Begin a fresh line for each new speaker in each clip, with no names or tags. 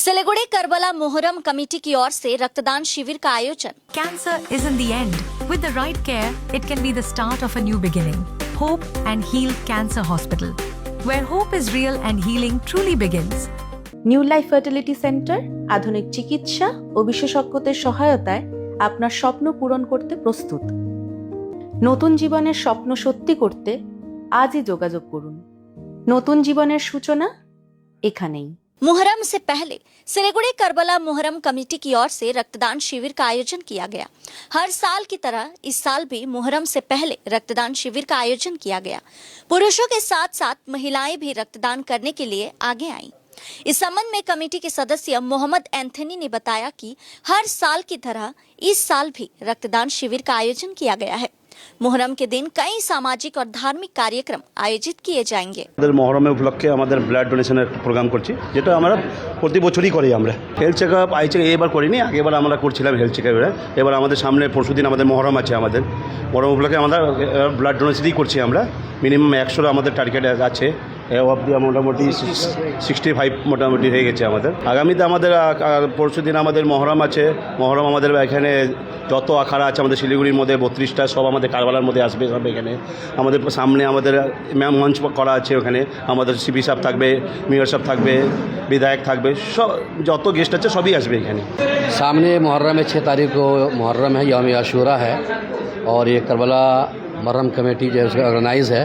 Siliguri Karbala Muharram committee की ओर से रक्तदान शिविर का आयोजन।
Cancer isn't the end. With the right care, it can be the start of a new beginning. Hope and Heal Cancer Hospital, where hope is real and healing truly begins.
New life fertility centre আধুনিক চিকিৎসা ও বিশেষজ্ঞদের সহায়তায় আপনার স্বপ্ন পূরণ করতে প্রস্তুত। নতুন জীবনের স্বপ্ন সত্যি করতে আজই যোগাযোগ করুন। নতুন জীবনের সূচনা এখানেই।
मुहर्रम से पहले सिलीगुड़ी करबला मोहर्रम कमेटी की ओर से रक्तदान शिविर का आयोजन किया गया। हर साल की तरह इस साल भी मुहर्रम से पहले रक्तदान शिविर का आयोजन किया गया। पुरुषों के साथ साथ महिलाएं भी रक्तदान करने के लिए आगे आईं। इस संबंध में कमेटी के सदस्य मोहम्मद एंथनी ने बताया कि हर साल की तरह इस साल भी रक्तदान शिविर का आयोजन किया गया है। मुहर्रम के दिन कई सामाजिक और धार्मिक कार्यक्रम आयोजित किए जाएंगे।
মহরমের উপলক্ষে আমাদের ব্লাড ডোনেশনের একটা প্রোগ্রাম করছি, যেটা আমরা প্রতি বছরই করি। আমরা হেলথ চেকআপ এবার করিনি, আগেবার আমরা করছিলাম হেলথ চেকআপ। এবার আমাদের সামনে পরশুদিন আমাদের মহরম আছে। আমাদের মহরম উপলক্ষে আমরা ব্লাড ডোনেশনই করছি। আমরা মিনিমাম 100 আমাদের টার্গেট আছে। অবধি মোটামুটি 65 মোটামুটি হয়ে গেছে আমাদের। আগামীতে আমাদের পরশুদিন আমাদের মহরম আছে। মহরম আমাদের এখানে যত আখাড়া আছে আমাদের শিলিগুড়ির মধ্যে 32টা, সব আমাদের কারবালার মধ্যে আসবে। সব এখানে আমাদের সামনে আমাদের মঞ্চ করা আছে। ওখানে আমাদের সিপি সাহেব থাকবে, মেয়র সাহেব থাকবে, বিধায়ক থাকবে, সব যত গেস্ট আছে সবই আসবে এখানে।
सामने मुहर्रम है, 6 तारीख को मुहर्रम है, यौम आशूरा है। और ये करबला मुहर्रम कमेटी जो है उसका ऑर्गेनाइज है।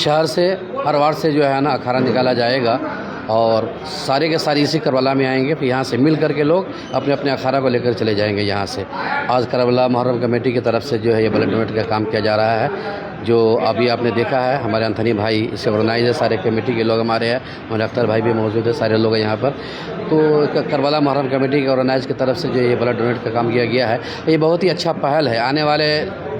शहर से हर वार्ड से जो है ना अखाड़ा निकाला जाएगा और सारे के सारे इसी करबला में आएंगे। फिर यहाँ से मिल करके लोग अपने अपने अखाड़ा को लेकर चले जाएंगे यहाँ से। आज करबला मुहर्रम कमेटी की तरफ से जो है ये ब्लड डोनेट का काम किया जा रहा है, जो अभी आपने देखा है। हमारे एंथनी भाई इसे ऑर्गेनाइज है, सारे कमेटी के लोग हमारे हैं, हमारे अख्तर भाई भी मौजूद है, सारे लोग हैं यहाँ पर। तो करबला मुहर्रम कमेटी के ऑर्गेनाइज की तरफ से जो ये ब्लड डोनेट का काम किया गया है, ये बहुत ही अच्छा पहल है। आने वाले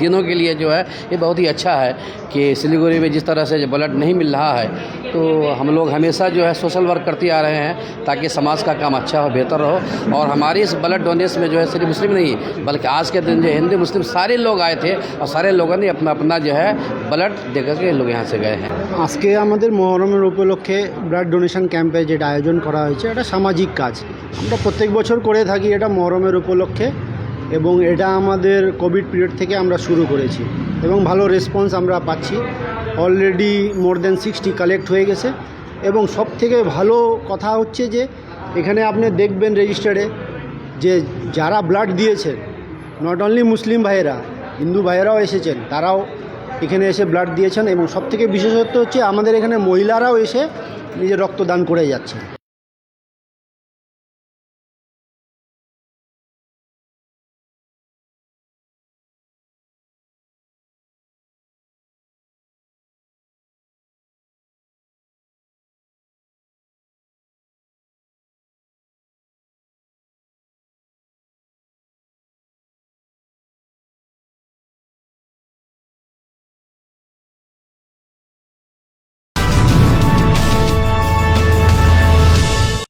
दिनों के लिए जो है ये बहुत ही अच्छा है कि सिलीगुड़ी में जिस तरह से ब्लड नहीं मिल रहा है, तो हम लोग हमेशा जो है सोशल वर्क करते आ रहे हैं ताकि समाज का काम अच्छा हो, बेहतर हो। और हमारी इस ब्लड डोनेशन में जो है सिर्फ मुस्लिम नहीं बल्कि आज के दिन जो हिंदू मुस्लिम सारे लोग आए थे और सारे लोगों ने अपना अपना जो है ब्लड देकर के लोग यहाँ से गए हैं।
আজকে আমাদের মহরমের উপলক্ষে ব্লাড ডোনেশন ক্যাম্পে যেটা আয়োজন করা হয়েছে, এটা সামাজিক কাজ আমরা প্রত্যেক বছর করে থাকি। এটা মহরমের উপলক্ষে এবং এটা আমাদের কোভিড পিরিয়ড থেকে আমরা শুরু করেছি এবং ভালো রেসপন্স আমরা পাচ্ছি। অলরেডি মোর দেন 60 কালেক্ট হয়ে গেছে। এবং সব থেকে ভালো কথা হচ্ছে যে এখানে আপনি দেখবেন রেজিস্টারে যে যারা ব্লাড দিয়েছেন, নট অনলি মুসলিম ভাইয়েরা, হিন্দু ভাইয়েরাও এসেছেন, তারাও এখানে এসে ব্লাড দিয়েছেন। এবং সবথেকে বিশেষত্ব হচ্ছে আমাদের এখানে মহিলারাও এসে নিজের রক্তদান করে যাচ্ছেন।